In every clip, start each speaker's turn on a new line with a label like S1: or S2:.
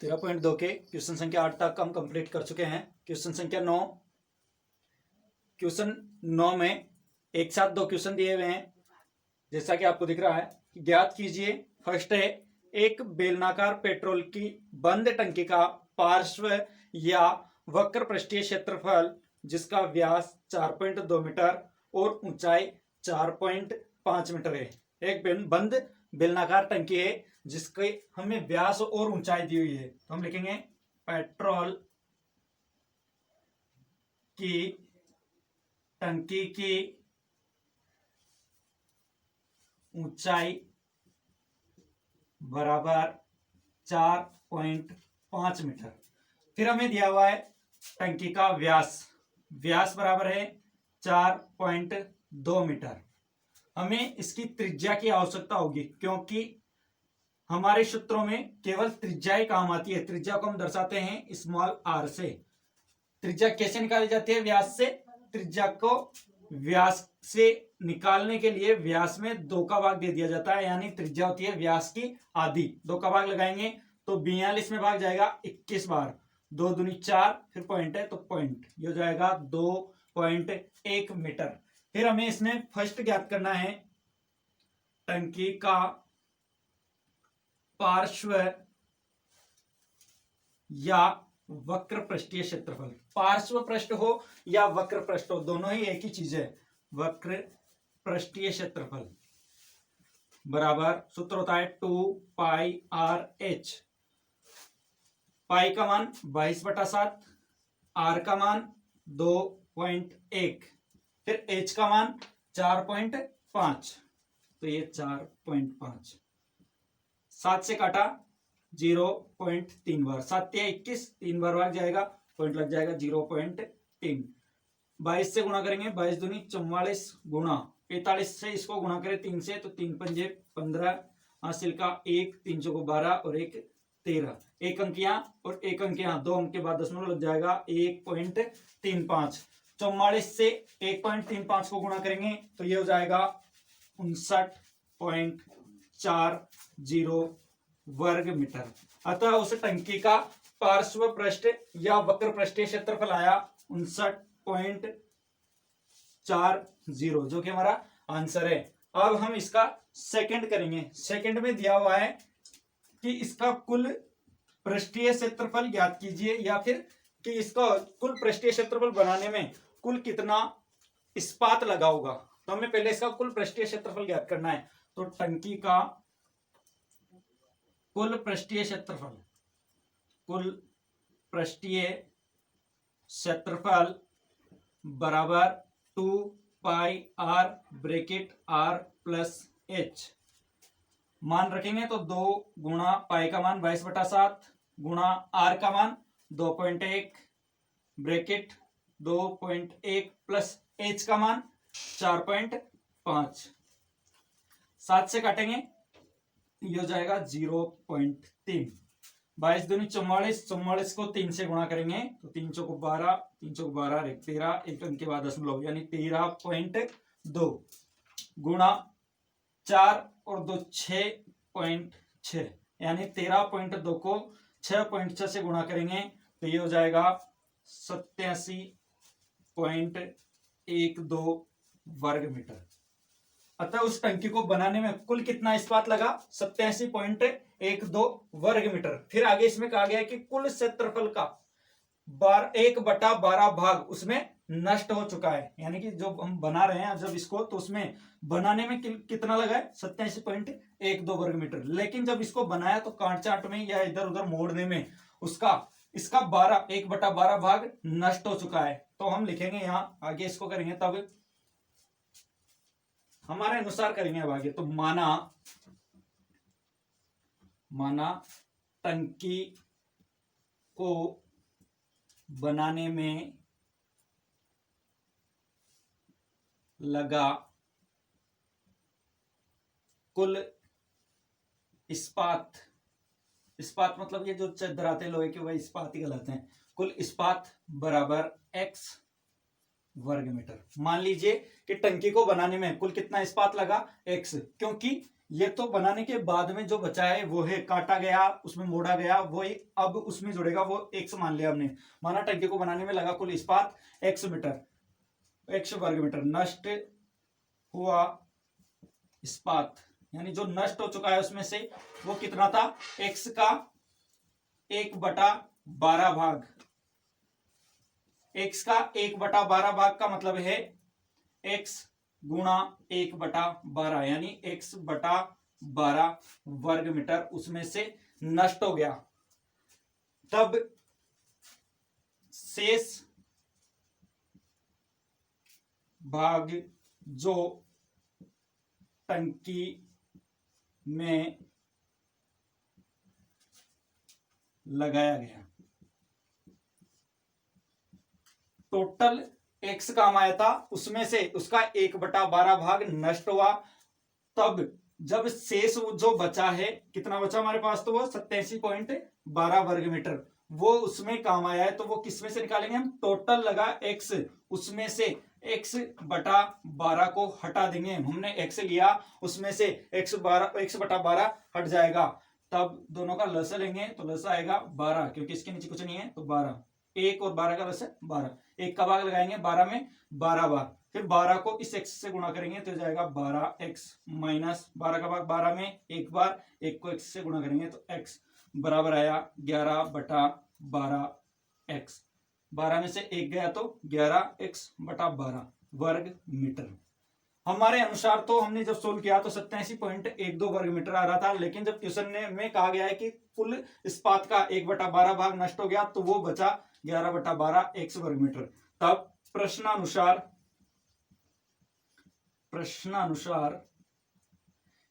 S1: 13.2 के क्वेश्चन संख्या 8 तक हम कंप्लीट कर चुके हैं। क्वेश्चन संख्या 9, क्वेश्चन 9 में एक साथ दो क्वेश्चन दिए हुए हैं, जैसा कि आपको दिख रहा है। ज्ञात कीजिए, फर्स्ट है, एक बेलनाकार पेट्रोल की बंद टंकी का पार्श्व या वक्र पृष्ठीय क्षेत्रफल जिसका व्यास 4.2 मीटर और ऊंचाई 4.5 मीटर है। एक बंद बेलनाकार टंकी है जिसके हमें व्यास और ऊंचाई दी हुई है, तो हम लिखेंगे पेट्रोल की टंकी की ऊंचाई बराबर 4.5 मीटर। फिर हमें दिया हुआ है टंकी का व्यास, व्यास बराबर है 4.2 मीटर। हमें इसकी त्रिज्या की आवश्यकता होगी, क्योंकि हमारे सूत्रों में केवल त्रिज्या ही काम आती है। त्रिज्या को हम दर्शाते हैं स्मॉल आर से। त्रिज्या कैसे निकाली जाती है? व्यास से। त्रिज्या को व्यास से निकालने के लिए व्यास में 2 का भाग दे दिया जाता है, यानी त्रिज्या होती है व्यास की आधी। 2 का भाग लगाएंगे तो 42 में भाग जाएगा 21 बार, 2 दूनी 4, फिर पॉइंट है तो पॉइंट, ये हो जाएगा 2.1 मीटर। फिर हमें इसमें फर्स्ट ज्ञात करना है टंकी का पार्श्व या वक्र पृष्ठीय क्षेत्रफल। पार्श्व पृष्ठ हो या वक्र पृष्ठ हो, दोनों ही एक ही चीज है। वक्र पृष्ठीय क्षेत्रफल बराबर सूत्र होता है 2πr/h। पाई का मान 22/7, आर का मान 2.1, फिर h का मान 4.5, तो ये 4.5। 7 से काटा 0.3 बार, 7 या 21, 3 बार भाग जाएगा, पॉइंट लग जाएगा 0.3। 22 से गुणा करेंगे, 22 दूनी 44 गुणा 45 से इसको गुणा करें 3 से, तो 3 पंजे 15, हासिल का 1, 3 चौको 12 और 1 13। एक अंक यहाँ और एक अंक यहाँ, 2 अंक के बाद दशमलव लग जाएगा 1.35। 44 से 1.35 को गुणा करेंगे तो ये हो जाएगा 59.40 वर्ग मीटर। अतः उस टंकी का पार्श्व पृष्ठ या वक्र पृष्ठीय क्षेत्रफल आया 59.40, जो कि हमारा आंसर है। अब हम इसका सेकंड करेंगे। सेकंड में दिया हुआ है कि इसका कुल पृष्ठीय क्षेत्रफल ज्ञात कीजिए, या फिर कि इसका कुल पृष्ठीय क्षेत्रफल बनाने में कुल कितना इस्पात लगा होगा। तो हमें पहले इसका कुल पृष्ठीय क्षेत्रफल ज्ञात करना है। तो टंकी का कुल पृष्ठीय क्षेत्रफल, कुल पृष्ठीय क्षेत्रफल बराबर 2πr/h। मान रखेंगे तो 2 गुणा पाई का मान 22/7 गुणा आर का मान 2.1 ब्रैकेट 2.1 प्लस h का मान 4.5। 7 से काटेंगे, ये हो जाएगा 0.3। 22 दूनी 44, 44 को 3 से गुणा करेंगे तो 3 चौको 12, 3 चौको 12 एक 13, एक अंक के बाद दशमलव, यानी 13.2 गुणा 4 और 2 6.6, यानी 13.2 को 6.6 से गुणा करेंगे तो ये हो जाएगा 87.12 वर्ग मीटर। अतः उस टंकी को बनाने में कुल कितना इस्पात लगा? 87.12 वर्ग मीटर। फिर आगे इसमें कहा गया है कि कुल क्षेत्रफल का 1/12 भाग उसमें नष्ट हो चुका है, यानी कि जो हम बना रहे हैं जब इसको, तो उसमें बनाने में कितना लगा है? 87.12 वर्ग मीटर। लेकिन जब इसको बनाया तो काट चाट में या इधर उधर मोड़ने में इसका 1/12 भाग नष्ट हो चुका है। तो हम लिखेंगे यहां, आगे इसको करेंगे तब हमारे अनुसार करेंगे। अब आगे तो माना टंकी को बनाने में लगा कुल इस्पात, इस्पात मतलब ये जो चद्दर आते लोहे के, वही इस्पात ही कहलाते हैं। कुल इस्पात बराबर x वर्ग मीटर। मान लीजिए कि टंकी को बनाने में कुल कितना इस्पात लगा, x, क्योंकि ये तो बनाने के बाद में जो बचा है वो है काटा गया, उसमें मोड़ा गया, वो अब उसमें जुड़ेगा, वो x मान लिया हमने। माना टंकी को बनाने में लगा कुल इस्पात x मीटर, x वर्ग मीटर। नष्ट हुआ इस्पात यानी जो नष्ट हो चुका है उसमें से वो कितना था, x का 1/12 भाग। x का 1/12 भाग का मतलब है x गुणा 1/12 यानी x/12 वर्ग मीटर उसमें से नष्ट हो गया। तब शेष भाग जो टंकी में लगाया गया, टोटल x काम आया था, उसमें से उसका 1/12 भाग नष्ट हुआ। तब जब शेष जो बचा है, कितना बचा हमारे पास, तो वो 87.12 वर्ग मीटर, वो उसमें काम आया है। तो वो किसमें से निकालेंगे हम, टोटल लगा x, उसमें से x/12 को हटा देंगे। हमने x लिया, उसमें से x/12 हट जाएगा। तब दोनों का लसा लेंगे तो लसा आएगा 12, क्योंकि इसके नीचे कुछ नहीं है, तो 12, 1 और 12 का लसा 12। 1 का भाग लगाएंगे 12 में 12 बार, फिर 12 को इस x से गुणा करेंगे तो जाएगा 12x माइनस 12 का भाग 12 में 1 बार, 1 को x से गुणा करेंगे तो x बराबर आया 11/12x। 12 में से 1 गया तो 11x/12 वर्ग मीटर। हमारे अनुसार तो हमने जब सोल्व किया तो 87.12 वर्ग मीटर आ रहा था, लेकिन जब क्वेश्चन में कहा गया है कि कुल इस्पात का 1/12 भाग नष्ट हो गया तो वो बचा 11/12 x वर्ग मीटर। तब प्रश्नानुसार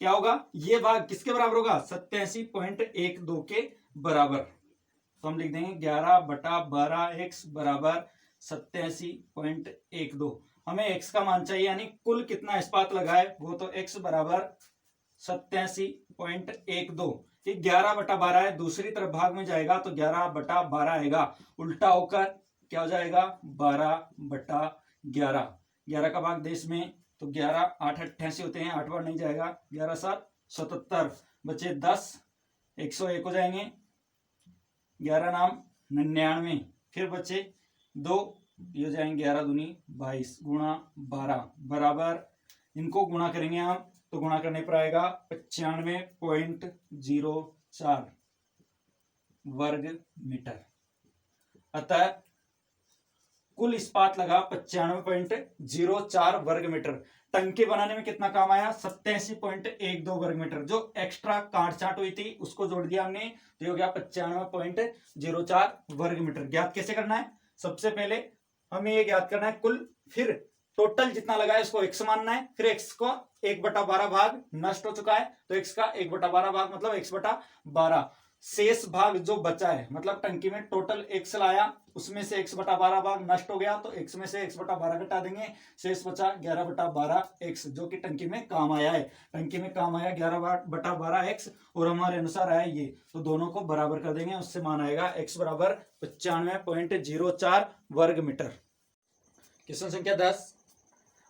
S1: क्या होगा, ये भाग किसके बराबर होगा, 87.12 के बराबर। तो हम लिख देंगे 11/12x बराबर 87.12। हमें x का मान चाहिए, यानी कुल कितना इस्पात लगा है, वो तो x बराबर 87.12। ये 11/12 है, दूसरी तरफ भाग में जाएगा तो 11/12 आएगा, उल्टा होकर क्या हो जाएगा, 12/11। 11 का भाग देश में तो 11 8 88 होते हैं, 8 बार नहीं जाएगा, 11 7 77, बचे 10, 101 हो जाएंगे, 11 नाम 99, फिर बचे 2, ये हो जाएंगे 11 दूनी 22 गुणा 12 बराबर, इनको गुणा करेंगे हम तो गुणा करने पर आएगा 95.04 वर्ग मीटर। अतः कुल इस्पात लगा 95.04 वर्ग मीटर। टंकी बनाने में कितना काम आया, 87.12 वर्ग मीटर। जो एक्स्ट्रा काट छाट हुई थी उसको जोड़ दिया हमने, तो हो गया 95.04 वर्ग मीटर। ज्ञात कैसे करना है, सबसे पहले हमें ये ज्ञात करना है कुल, फिर टोटल जितना लगा है उसको x मानना है, फिर x को 1/12 भाग नष्ट हो चुका है तो x का 1/12 भाग मतलब x/12, शेष भाग जो बचा है, मतलब टंकी में टोटल x लाया, उसमें से 1/12 भाग नष्ट हो गया तो x में से 1/12 घटा देंगे, शेष बचा 11/12x, जो कि टंकी में काम आया है। टंकी में काम आया 11/12x और हमारे अनुसार आया ये, तो दोनों को बराबर कर देंगे, उससे मान आएगा x बराबर 95.04 वर्ग मीटर। क्वेश्चन संख्या 10,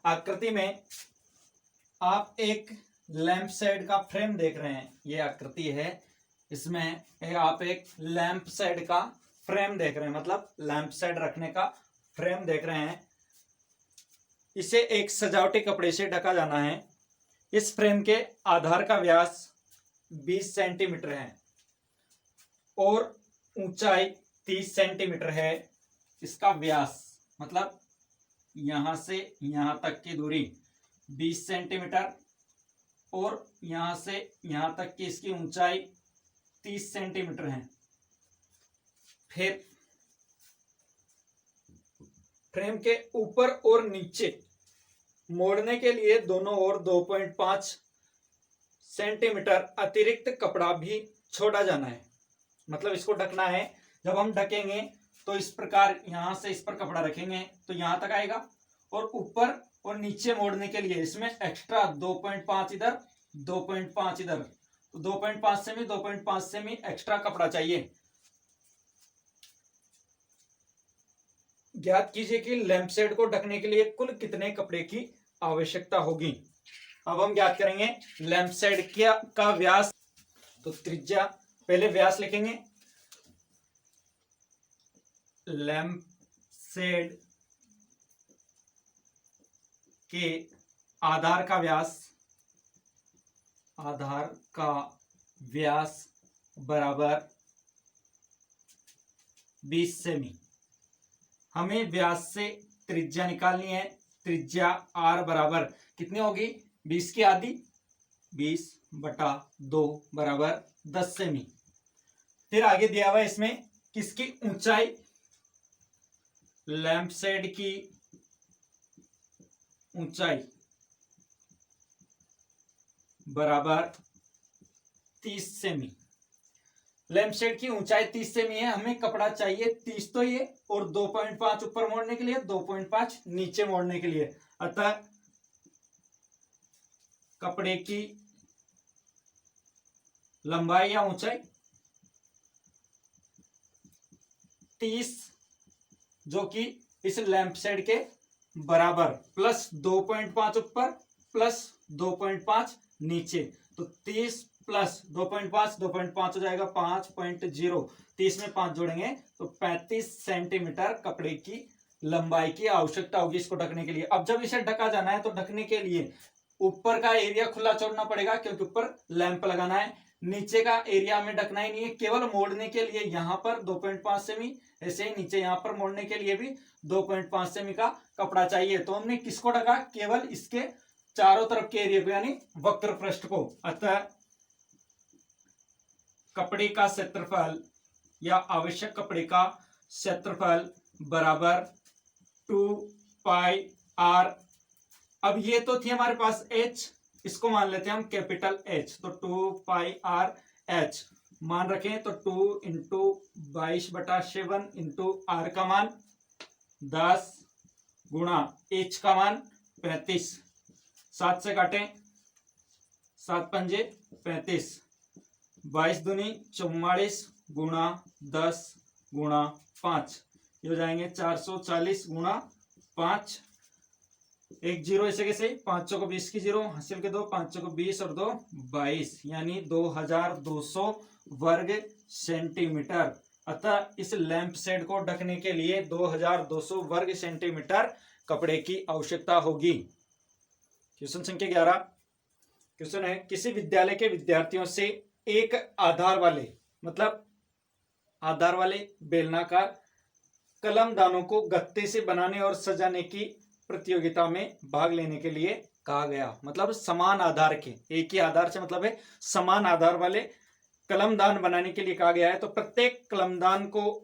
S1: आकृति में आप एक लैंप शेड का फ्रेम देख रहे हैं। ये आकृति है, इसमें आप एक लैंप शेड का फ्रेम देख रहे हैं, मतलब लैंप शेड रखने का फ्रेम देख रहे हैं। इसे एक सजावटी कपड़े से ढका जाना है। इस फ्रेम के आधार का व्यास 20 सेंटीमीटर है और ऊंचाई 30 सेंटीमीटर है। इसका व्यास मतलब यहां से यहां तक की दूरी 20 सेंटीमीटर और यहां से यहां तक की इसकी ऊंचाई 30 सेंटीमीटर है। फिर फ्रेम के ऊपर और नीचे मोड़ने के लिए दोनों ओर 2.5 सेंटीमीटर अतिरिक्त कपड़ा भी छोड़ा जाना है, मतलब इसको ढकना है। जब हम ढकेंगे तो इस प्रकार यहां से इस पर कपड़ा रखेंगे तो यहां तक आएगा, और ऊपर और नीचे मोड़ने के लिए इसमें एक्स्ट्रा 2.5 इधर 2.5 इधर, तो 2.5 सेमी 2.5 सेमी एक्स्ट्रा कपड़ा चाहिए। ज्ञात कीजिए कि लैंप शेड को ढकने के लिए कुल कितने कपड़े की आवश्यकता होगी। अब हम ज्ञात करेंगे लैंप शेड का व्यास। तो त्रिज्या, पहले व्यास लिखेंगे, लैंप शेड के आधार का व्यास बराबर 20 सेमी। हमें व्यास से त्रिज्या निकालनी है। त्रिज्या r बराबर कितनी होगी, 20 की आधी, 20/2 बराबर 10 सेमी। फिर आगे दिया हुआ है इसमें किसकी ऊंचाई, लैंप शेड की ऊंचाई बराबर 30 सेमी। लैंप शेड की ऊंचाई 30 सेमी है, हमें कपड़ा चाहिए 30 तो ये, और 2.5 ऊपर मोड़ने के लिए, 2.5 नीचे मोड़ने के लिए। अतः कपड़े की लंबाई या ऊंचाई 30, जो कि इस लैंप शेड के बराबर, प्लस 2.5 ऊपर प्लस 2.5 नीचे। तो 30 प्लस 2.5, 2.5 हो जाएगा 5.0, 30 में 5 जोड़ेंगे तो 35 सेंटीमीटर कपड़े की लंबाई की आवश्यकता होगी इसको ढकने के लिए। अब जब इसे ढका जाना है तो ढकने के लिए ऊपर का एरिया खुला छोड़ना पड़ेगा, क्योंकि ऊपर लैंप लगाना है। नीचे का एरिया हमें ढकना ही नहीं है, केवल मोड़ने के लिए यहां पर 2.5 सेमी, ऐसे ही नीचे यहां पर मोड़ने के लिए भी 2.5 सेमी का कपड़ा चाहिए। तो हमने किसको ढका, केवल इसके चारों तरफ के एरिया को, यानी वक्र पृष्ठ को। अतः कपड़े का क्षेत्रफल या आवश्यक कपड़े का क्षेत्रफल बराबर 2πr। अब ये तो थी हमारे पास h, इसको मान लेते हैं हम कैपिटल H, तो 2πrh मान रखें। तो 2 इंटू 22/7 इंटू r का मान 10 गुणा h का मान 35, 7 से काटें, 7 पंजे 35, 22 दूनी 44 गुणा 10 गुणा 5, ये हो जाएंगे 440 गुणा 5, एक जीरो ऐसे कैसे, 5 चौको 20 की जीरो, हासिल के 2, 5 चौको 20 और 2 22, यानी 2200 वर्ग सेंटीमीटर। अतः इस लैंप शेड को ढकने के लिए 2200 वर्ग सेंटीमीटर कपड़े की आवश्यकता होगी। क्वेश्चन संख्या 11 क्वेश्चन है, किसी विद्यालय के विद्यार्थियों से एक आधार वाले, मतलब आधार वाले बेलनाकार कलमदानों को गत्ते से बनाने और सजाने की प्रतियोगिता में भाग लेने के लिए कहा गया। मतलब समान आधार के, एक ही आधार से मतलब है समान आधार वाले कलमदान बनाने के लिए कहा गया है। तो प्रत्येक कलमदान को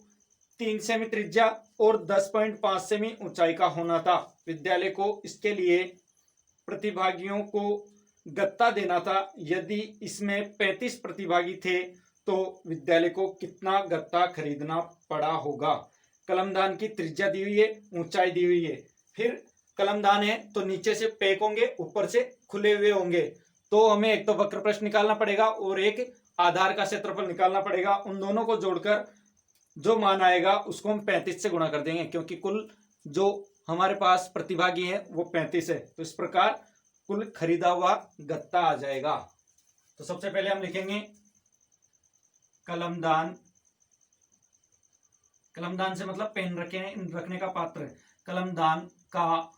S1: 3 सेमी त्रिज्या और 10.5 सेमी ऊंचाई का होना था। विद्यालय को इसके लिए प्रतिभागियों को गत्ता देना था। यदि इसमें 35 प्रतिभागी थे तो विद्यालय को कितना गत्ता खरीदना पड़ा होगा। कलमदान की त्रिज्या दी हुई है, ऊंचाई दी हुई है, फिर कलमदान है तो नीचे से पैक होंगे, ऊपर से खुले हुए होंगे। तो हमें एक तो वक्र पृष्ठ निकालना पड़ेगा और एक आधार का क्षेत्रफल निकालना पड़ेगा। उन दोनों को जोड़कर जो मान आएगा उसको हम 35 से गुणा कर देंगे, क्योंकि कुल जो हमारे पास प्रतिभागी हैं वो 35 है। तो इस प्रकार कुल खरीदा हुआ गत्ता आ जाएगा। तो सबसे पहले हम लिखेंगे कलमदान, कलमदान से मतलब पेन रखने का पात्र, कलमदान का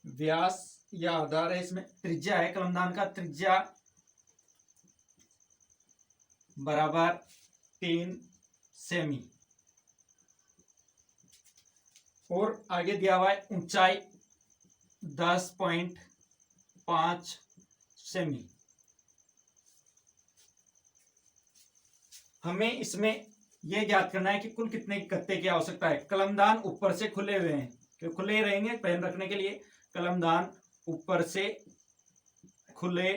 S1: व्यास या आधार है, इसमें त्रिज्या है, कलमदान का त्रिज्या बराबर 3 सेमी, और आगे दिया हुआ है ऊंचाई 10.5 सेमी। हमें इसमें यह ज्ञात करना है कि कुल कितने गत्ते की आवश्यकता है। कलमदान ऊपर से खुले हुए हैं, क्यों खुले ही रहेंगे पेन रखने के लिए। कलमदान ऊपर से खुले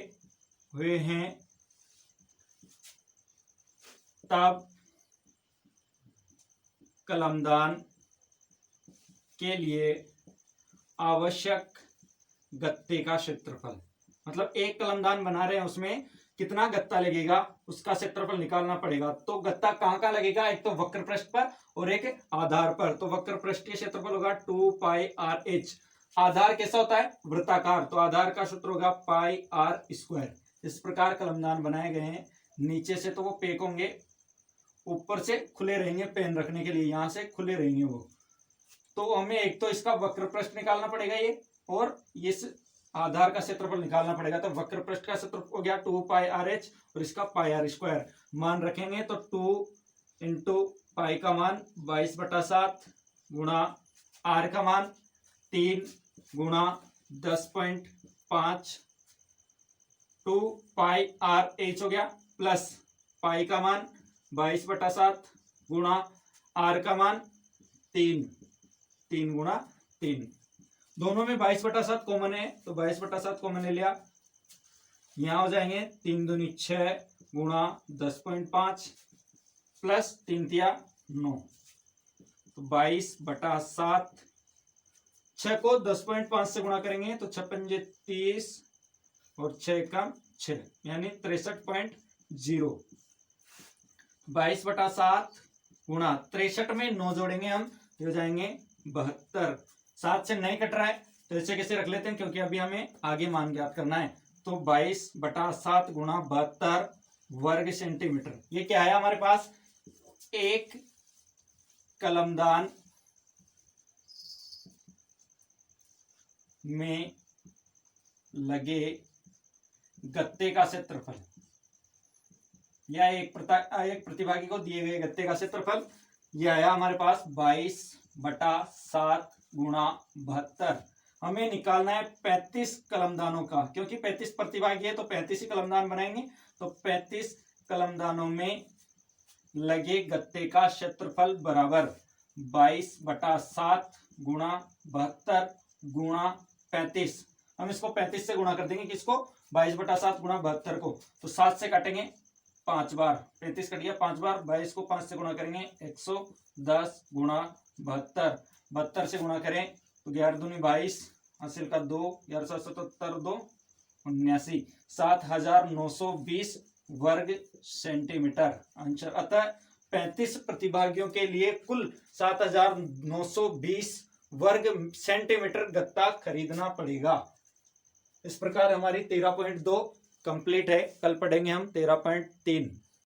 S1: हुए हैं, तब कलमदान के लिए आवश्यक गत्ते का क्षेत्रफल, मतलब एक कलमदान बना रहे हैं उसमें कितना गत्ता लगेगा उसका क्षेत्रफल निकालना पड़ेगा। तो गत्ता कहाँ लगेगा, एक तो वक्र पृष्ठ पर और एक आधार पर। तो वक्र पृष्ठीय क्षेत्रफल होगा 2πr(h). आधार कैसा होता है, वृत्ताकार, तो आधार का सूत्र होगा πr²। इस प्रकार कलमदान बनाए गए हैं। नीचे से तो वो पैक होंगे, ऊपर से खुले रहेंगे पेन रखने के लिए, यहां से खुले रहेंगे वो। तो हमें एक तो इसका वक्र पृष्ठ निकालना पड़ेगा ये, और इस आधार का क्षेत्रफल निकालना पड़ेगा। तो वक्र पृष्ठ का क्षेत्रफल हो गया 2πr(h) और इसका πr²। मान रखेंगे तो 2 इंटू पाई का मान 22/7 गुणा r का मान 3 गुणा 10.5 2πr(h) हो गया, प्लस पाई का मान 22/7 गुणा r का मान 3 गुणा 3। दोनों में 22/7 कॉमन है, तो 22/7 कॉमन ले लिया। यहां हो जाएंगे 3 दूनी 6 गुणा 10.5 प्लस 3 तिया 9, तो 22/7। 6 को 10.5 से गुणा करेंगे तो 6 पंजे 30 और 6 कम 6 यानी 63.0। 22/7 गुणा 63 में 9 जोड़ेंगे हम, हो जाएंगे 72। 7 से नहीं कट रहा है तो इसे कैसे रख लेते हैं, क्योंकि अभी हमें आगे मान ज्ञात करना है। तो 22/7 गुणा 72 वर्ग सेंटीमीटर। ये क्या है हमारे पास, एक कलमदान में लगे गत्ते का क्षेत्रफल या एक प्रतिभागी को दिए गए गत्ते का क्षेत्रफल यह आया हमारे पास 22/7 गुणा 72। हमें निकालना है 35 कलमदानों का, क्योंकि 35 प्रतिभागी है तो 35 ही कलमदान बनाएंगे। तो 35 कलमदानों में लगे गत्ते का क्षेत्रफल बराबर 22/7 गुणा 72 गुणा 35। हम इसको 35 से गुणा कर देंगे, किसको, 22/7 गुणा 72 को। तो 7 से काटेंगे 5 बार, 35 कट गया 5 बार। 22 को 5 से गुणा करेंगे 110 गुणा 72। 72 से गुणा करें तो 11 दूनी 22, हासिल का 2, 1177 2 79, 7920 वर्ग सेंटीमीटर आंसर। अतः 35 प्रतिभागियों के लिए कुल 7920 वर्ग सेंटीमीटर गत्ता खरीदना पड़ेगा। इस प्रकार हमारी 13.2 कंप्लीट है। कल पढ़ेंगे हम 13.3।